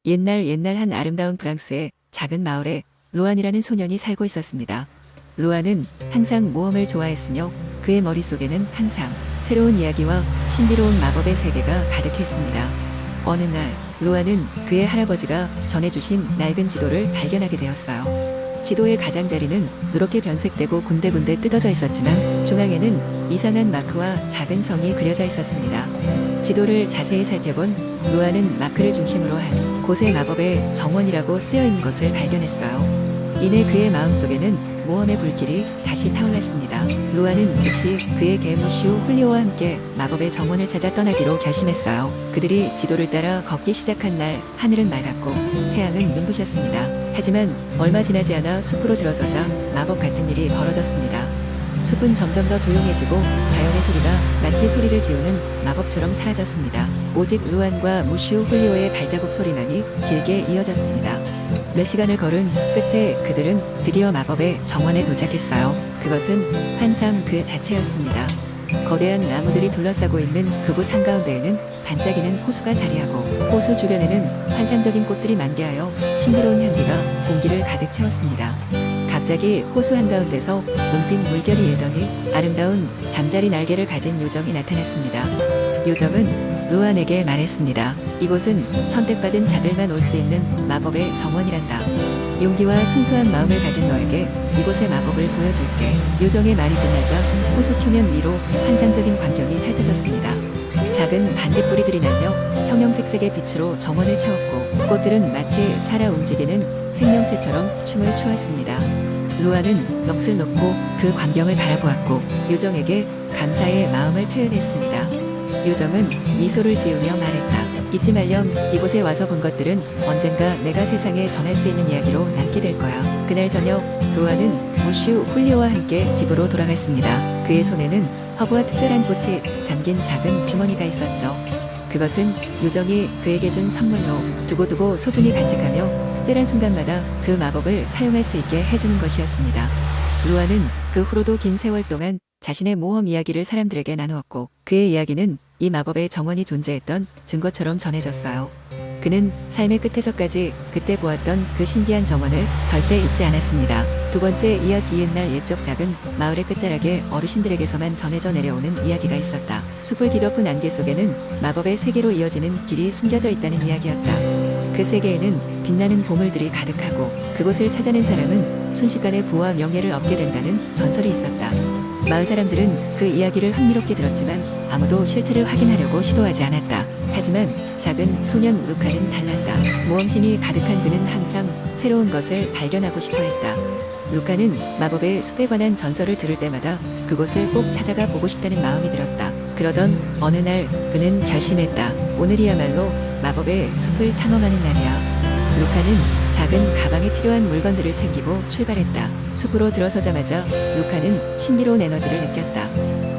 옛날 한 아름다운 프랑스의 작은 마을에 로안이라는 소년이 살고 있었습니다. 로안은 항상 모험을 좋아했으며 그의 머릿속에는 항상 새로운 이야기와 신비로운 마법의 세계가 가득했습니다. 어느 날 로안은 그의 할아버지가 전해주신 낡은 지도를 발견하게 되었어요. 지도의 가장자리는 누렇게 변색되고 군데군데 뜯어져 있었지만 중앙에는 이상한 마크와 작은 성이 그려져 있었습니다. 지도를 자세히 살펴본 로안은 마크를 중심으로 한 곳의 마법의 정원이라고 쓰여 있는 것을 발견했어요. 이내 그의 마음속에는 모험의 불길이 다시 타올랐습니다. 로안은 즉시 그의 개 무슈 훌리오와 함께 마법의 정원을 찾아 떠나기로 결심했어요. 그들이 지도를 따라 걷기 시작한 날 하늘은 맑았고 태양은 눈부셨습니다. 하지만 얼마 지나지 않아 숲으로 들어서자 마법 같은 일이 벌어졌습니다. 숲은 점점 더 조용해지고 자연의 소리가 마치 소리를 지우는 마법처럼 사라졌습니다. 오직 루안과 무슈 훌리오의 발자국 소리만이 길게 이어졌습니다. 몇 시간을 걸은 끝에 그들은 드디어 마법의 정원에 도착했어요. 그것은 환상 그 자체였습니다. 거대한 나무들이 둘러싸고 있는 그곳 한가운데에는 반짝이는 호수가 자리하고 호수 주변에는 환상적인 꽃들이 만개하여 신비로운 향기가 공기를 가득 채웠습니다. 갑자기 호수 한가운데서 눈빛 물결이 일더니 아름다운 잠자리 날개를 가진 요정이 나타났습니다. 요정은 루안에게 말했습니다. 이곳은 선택받은 자들만 올 수 있는 마법의 정원이란다. 용기와 순수한 마음을 가진 너에게 이곳의 마법을 보여줄게. 요정의 말이 끝나자 호수 표면 위로 환상적인 광경이 펼쳐졌습니다. 작은 반딧불이들이 날며 형형색색의 빛으로 정원을 채웠고 꽃들은 마치 살아 움직이는 생명체처럼 춤을 추었습니다. 루안은 넋을 놓고 그 광경을 바라보았고 요정에게 감사의 마음을 표현했습니다. 요정은 미소를 지으며 말했다. 잊지 말렴. 이곳에 와서 본 것들은 언젠가 내가 세상에 전할 수 있는 이야기로 남게 될 거야. 그날 저녁 루안은 무슈 훌리오와 함께 집으로 돌아갔습니다. 그의 손에는 허브와 특별한 꽃이 담긴 작은 주머니가 있었죠. 그것은 요정이 그에게 준 선물로 두고두고 소중히 간직하며 특별한 순간마다 그 마법을 사용할 수 있게 해주는 것이었습니다. 루안은 그 후로도 긴 세월 동안 자신의 모험 이야기를 사람들에게 나누었고 그의 이야기는 이 마법의 정원이 존재했던 증거처럼 전해졌어요. 그는 삶의 끝에서까지 그때 보았던 그 신비한 정원을 절대 잊지 않았습니다. 두 번째 이야기 옛날 옛적 작은 마을의 끝자락에 어르신들에게서만 전해져 내려오는 이야기가 있었다. 숲을 뒤덮은 안개 속에는 마법의 세계로 이어지는 길이 숨겨져 있다는 이야기였다. 그 세계에는 빛나는 보물들이 가득하고 그곳을 찾아낸 사람은 순식간에 부와 명예를 얻게 된다는 전설이 있었다. 마을 사람들은 그 이야기를 흥미롭게 들었지만 아무도 실체를 확인하려고 시도하지 않았다. 하지만 작은 소년 루카는 달랐다. 모험심이 가득한 그는 항상 새로운 것을 발견하고 싶어 했다. 루카는 마법의 숲에 관한 전설을 들을 때마다 그곳을 꼭 찾아가 보고 싶다는 마음이 들었다. 그러던 어느 날 그는 결심했다. 오늘이야말로 마법의 숲을 탐험하는 날이야. 루카는 작은 가방에 필요한 물건들을 챙기고 출발했다. 숲으로 들어서자마자 루카는 신비로운 에너지를 느꼈다.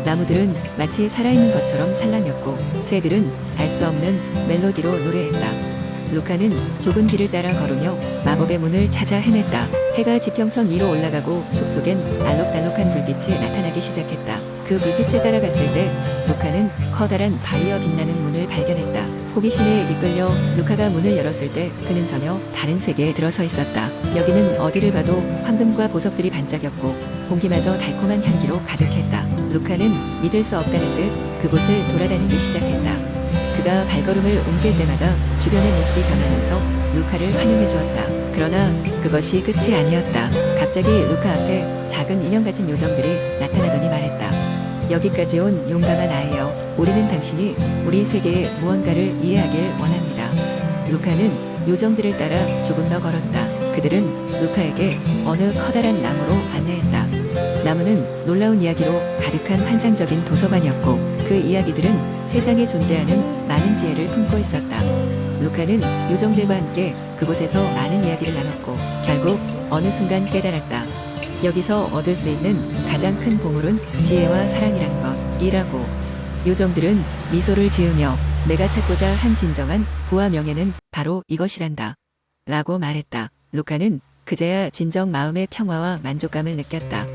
나무들은 마치 살아있는 것처럼 산란했고 새들은 알 수 없는 멜로디로 노래했다. 루카는 좁은 길을 따라 걸으며 마법의 문을 찾아 헤맸다. 해가 지평선 위로 올라가고 숲 속엔 알록달록한 불빛이 나타나기 시작했다. 그 불빛을 따라갔을 때 루카는 커다란 바위와 빛나는 문을 발견했다. 호기심에 이끌려 루카가 문을 열었을 때 그는 전혀 다른 세계에 들어서 있었다. 여기는 어디를 봐도 황금과 보석들이 반짝였고 공기마저 달콤한 향기로 가득했다. 루카는 믿을 수 없다는 듯 그곳을 돌아다니기 시작했다. 그가 발걸음을 옮길 때마다 주변의 모습이 변하면서 루카를 환영해 주었다. 그러나 그것이 끝이 아니었다. 갑자기 루카 앞에 작은 인형 같은 요정들이 나타나더니 말했다. 여기까지 온 용감한 아이여. 우리는 당신이 우리 세계의 무언가를 이해하길 원합니다. 루카는 요정들을 따라 조금 더 걸었다. 그들은 루카에게 어느 커다란 나무로 안내했다. 나무는 놀라운 이야기로 가득한 환상적인 도서관이었고 그 이야기들은 세상에 존재하는 많은 지혜를 품고 있었다. 루카는 요정들과 함께 그곳에서 많은 이야기를 나눴고 결국 어느 순간 깨달았다. 여기서 얻을 수 있는 가장 큰 보물은 지혜와 사랑이라는 것이라고. 요정들은 미소를 지으며 내가 찾고자 한 진정한 부와 명예는 바로 이것이란다. 라고 말했다. 루카는 그제야 진정 마음의 평화와 만족감을 느꼈다.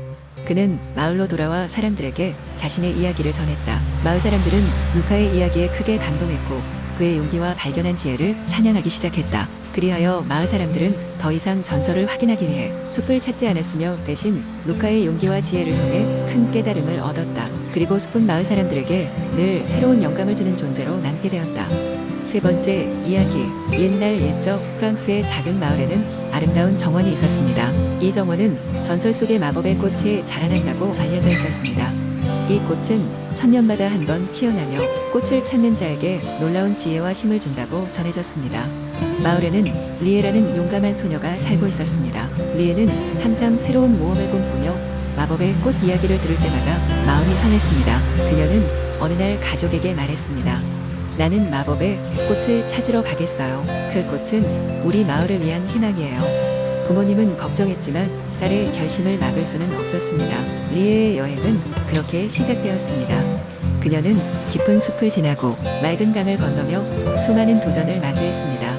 그는 마을로 돌아와 사람들에게 자신의 이야기를 전했다. 마을 사람들은 루카의 이야기에 크게 감동했고 그의 용기와 발견한 지혜를 찬양하기 시작했다. 그리하여 마을 사람들은 더 이상 전설을 확인하기 위해 숲을 찾지 않았으며 대신 루카의 용기와 지혜를 통해 큰 깨달음을 얻었다. 그리고 숲은 마을 사람들에게 늘 새로운 영감을 주는 존재로 남게 되었다. 세 번째 이야기. 옛날 옛적 프랑스의 작은 마을에는 아름다운 정원이 있었습니다. 이 정원은 전설 속의 마법의 꽃이 자라난다고 알려져 있었습니다. 이 꽃은 천년마다 한 번 피어나며 꽃을 찾는 자에게 놀라운 지혜와 힘을 준다고 전해졌습니다. 마을에는 리에라는 용감한 소녀가 살고 있었습니다. 리에는 항상 새로운 모험을 꿈꾸며 마법의 꽃 이야기를 들을 때마다 마음이 설렜습니다. 그녀는 어느 날 가족에게 말했습니다. 나는 마법의 꽃을 찾으러 가겠어요. 그 꽃은 우리 마을을 위한 희망이에요. 부모님은 걱정했지만 딸의 결심을 막을 수는 없었습니다. 리에의 여행은 그렇게 시작되었습니다. 그녀는 깊은 숲을 지나고 맑은 강을 건너며 수많은 도전을 마주했습니다.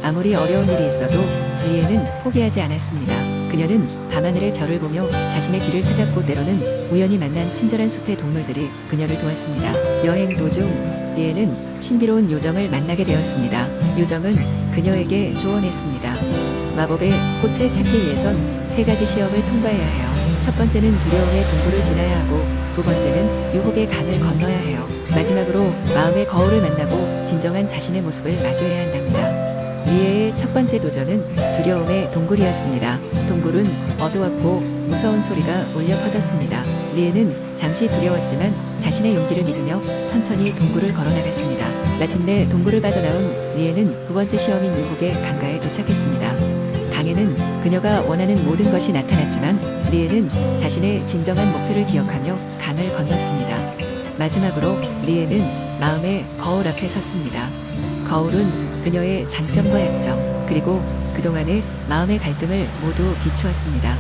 아무리 어려운 일이 있어도 리에는 포기하지 않았습니다. 그녀는 밤하늘의 별을 보며 자신의 길을 찾았고 때로는 우연히 만난 친절한 숲의 동물들이 그녀를 도왔습니다. 여행 도중 리에는 신비로운 요정을 만나게 되었습니다. 요정은 그녀에게 조언했습니다. 마법의 꽃을 찾기 위해선 3가지 시험을 통과해야 해요. 첫 번째는 두려움의 동굴을 지나야 하고 두 번째는 유혹의 강을 건너야 해요. 마지막으로 마음의 거울을 만나고 진정한 자신의 모습을 마주해야 한답니다. 리에의 첫 번째 도전은 두려움의 동굴이었습니다. 동굴은 어두웠고 무서운 소리가 울려 퍼졌습니다. 리에는 잠시 두려웠지만 자신의 용기를 믿으며 천천히 동굴을 걸어나갔습니다. 마침내 동굴을 빠져나온 리에는 두 번째 시험인 유혹의 강가에 도착했습니다. 강에는 그녀가 원하는 모든 것이 나타났지만 리에는 자신의 진정한 목표를 기억하며 강을 건넜습니다. 마지막으로 리에는 마음의 거울 앞에 섰습니다. 거울은 그녀의 장점과 약점, 그리고 그동안의 마음의 갈등을 모두 비추었습니다.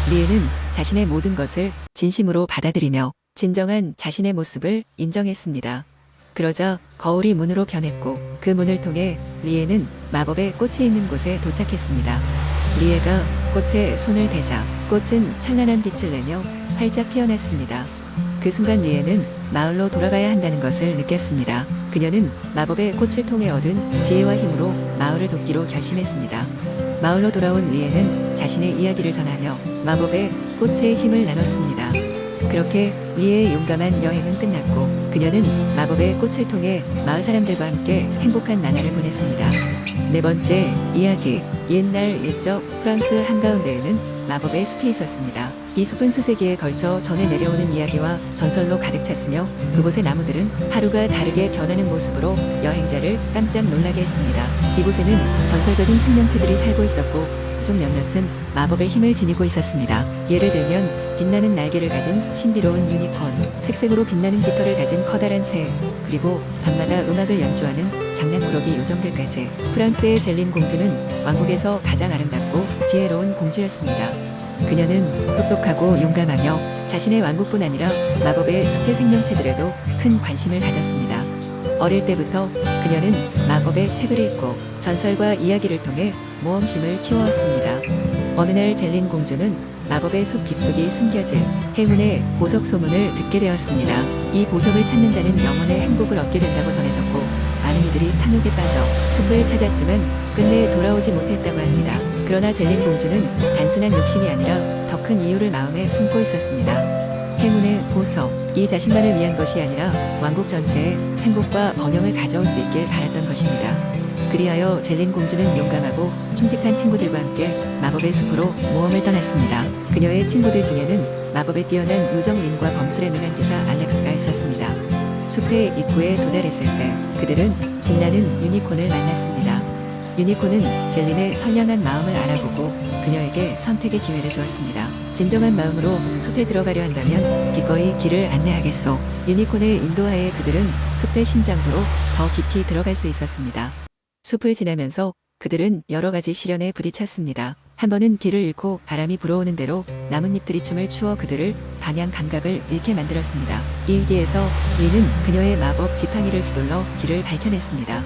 리에는 자신의 모든 것을 진심으로 받아들이며 진정한 자신의 모습을 인정했습니다. 그러자 거울이 문으로 변했고 그 문을 통해 리에는 마법의 꽃이 있는 곳에 도착했습니다. 리에가 꽃에 손을 대자 꽃은 찬란한 빛을 내며 활짝 피어났습니다. 그 순간 리에는 마을로 돌아가야 한다는 것을 느꼈습니다. 그녀는 마법의 꽃을 통해 얻은 지혜와 힘으로 마을을 돕기로 결심했습니다. 마을로 돌아온 리에는 자신의 이야기를 전하며 마법의 꽃의 힘을 나눴습니다. 그렇게 리에의 용감한 여행은 끝났고 그녀는 마법의 꽃을 통해 마을 사람들과 함께 행복한 나날을 보냈습니다. 네 번째 이야기. 옛날 옛적 프랑스 한가운데에는 마법의 숲이 있었습니다. 이 숲은 수세기에 걸쳐 전해 내려오는 이야기와 전설로 가득 찼으며 그곳의 나무들은 하루가 다르게 변하는 모습으로 여행자를 깜짝 놀라게 했습니다. 이곳에는 전설적인 생명체들이 살고 있었고 그중 몇몇은 마법의 힘을 지니고 있었습니다. 예를 들면 빛나는 날개를 가진 신비로운 유니콘, 색색으로 빛나는 깃털을 가진 커다란 새, 그리고 밤마다 음악을 연주하는 장난꾸러기 요정들까지. 프랑스의 젤린 공주는 왕국에서 가장 아름답고 지혜로운 공주였습니다. 그녀는 똑똑하고 용감하며 자신의 왕국뿐 아니라 마법의 숲의 생명체들에도 큰 관심을 가졌습니다. 어릴 때부터 그녀는 마법의 책을 읽고 전설과 이야기를 통해 모험심을 키워왔습니다. 어느 날 젤린 공주는 마법의 숲 깊숙이 숨겨진 행운의 보석 소문을 듣게 되었습니다. 이 보석을 찾는 자는 영원의 행복을 얻게 된다고 전해졌고 많은 이들이 탐욕에 빠져 숲을 찾았지만 끝내 돌아오지 못했다고 합니다. 그러나 젤린 공주는 단순한 욕심이 아니라 더 큰 이유를 마음에 품고 있었습니다. 행운의 보석, 이 자신만을 위한 것이 아니라 왕국 전체에 행복과 번영을 가져올 수 있길 바랐던 것입니다. 그리하여 젤린 공주는 용감하고 충직한 친구들과 함께 마법의 숲으로 모험을 떠났습니다. 그녀의 친구들 중에는 마법에 뛰어난 요정 린과 범술에 능한 기사 알렉스가 있었습니다. 숲의 입구에 도달했을 때 그들은 빛나는 유니콘을 만났습니다. 유니콘은 젤린의 선량한 마음을 알아보고 그녀에게 선택의 기회를 주었습니다. 진정한 마음으로 숲에 들어가려 한다면 기꺼이 길을 안내하겠소. 유니콘의 인도하에 그들은 숲의 심장부로 더 깊이 들어갈 수 있었습니다. 숲을 지나면서 그들은 여러 가지 시련에 부딪혔습니다. 한 번은 길을 잃고 바람이 불어오는 대로 나뭇잎들이 춤을 추어 그들을 방향 감각을 잃게 만들었습니다. 이 위기에서 린은 그녀의 마법 지팡이를 휘둘러 길을 밝혀냈습니다.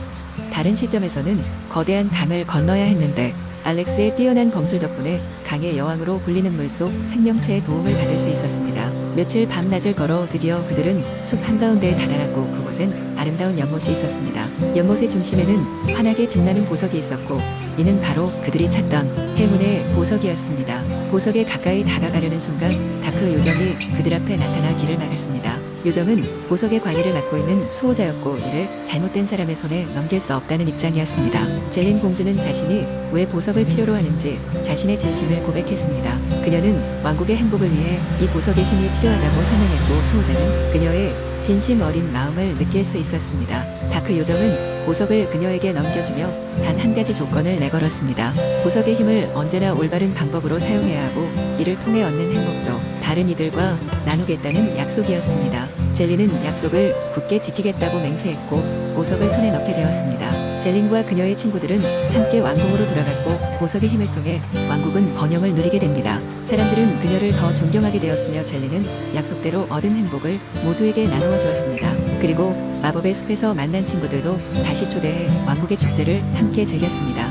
다른 시점에서는 거대한 강을 건너야 했는데 알렉스의 뛰어난 검술 덕분에 강의 여왕으로 불리는 물속 생명체의 도움을 받을 수 있었습니다. 며칠 밤낮을 걸어 드디어 그들은 숲 한가운데에 다다랐고 그곳 곳엔 아름다운 연못이 있었습니다. 연못의 중심에는 환하게 빛나는 보석이 있었고 이는 바로 그들이 찾던 행운의 보석이었습니다. 보석에 가까이 다가가려는 순간 다크 요정이 그들 앞에 나타나 길을 막았습니다. 요정은 보석의 관리를 맡고 있는 수호자였고 이를 잘못된 사람의 손에 넘길 수 없다는 입장이었습니다. 젤린 공주는 자신이 왜 보석을 필요로 하는지 자신의 진심을 고백했습니다. 그녀는 왕국의 행복을 위해 이 보석의 힘이 필요하다고 설명했고 수호자는 그녀의 진심 어린 마음을 느낄 수 있었습니다. 다크 요정은 보석을 그녀에게 넘겨주며 단 한 가지 조건을 내걸었습니다. 보석의 힘을 언제나 올바른 방법으로 사용해야 하고 이를 통해 얻는 행복도 다른 이들과 나누겠다는 약속이었습니다. 젤린은 약속을 굳게 지키겠다고 맹세했고 보석을 손에 넣게 되었습니다. 젤린과 그녀의 친구들은 함께 왕궁으로 돌아갔고 보석의 힘을 통해 왕국은 번영을 누리게 됩니다. 사람들은 그녀를 더 존경하게 되었으며 젤린은 약속대로 얻은 행복을 모두에게 나누어 주었습니다. 그리고 마법의 숲에서 만난 친구들도 다시 초대해 왕국의 축제를 함께 즐겼습니다.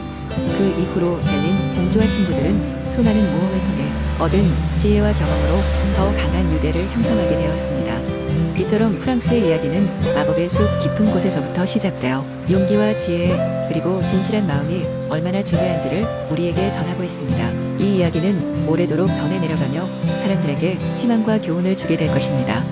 그 이후로 젤린, 공주와 친구들은 수많은 모험을 통해 얻은 지혜와 경험으로 더 강한 유대를 형성하게 되었습니다. 이처럼 프랑스의 이야기는 마법의 숲 깊은 곳에서부터 시작되어 용기와 지혜 그리고 진실한 마음이 얼마나 중요한지를 우리에게 전하고 있습니다. 이 이야기는 오래도록 전해 내려가며 사람들에게 희망과 교훈을 주게 될 것입니다.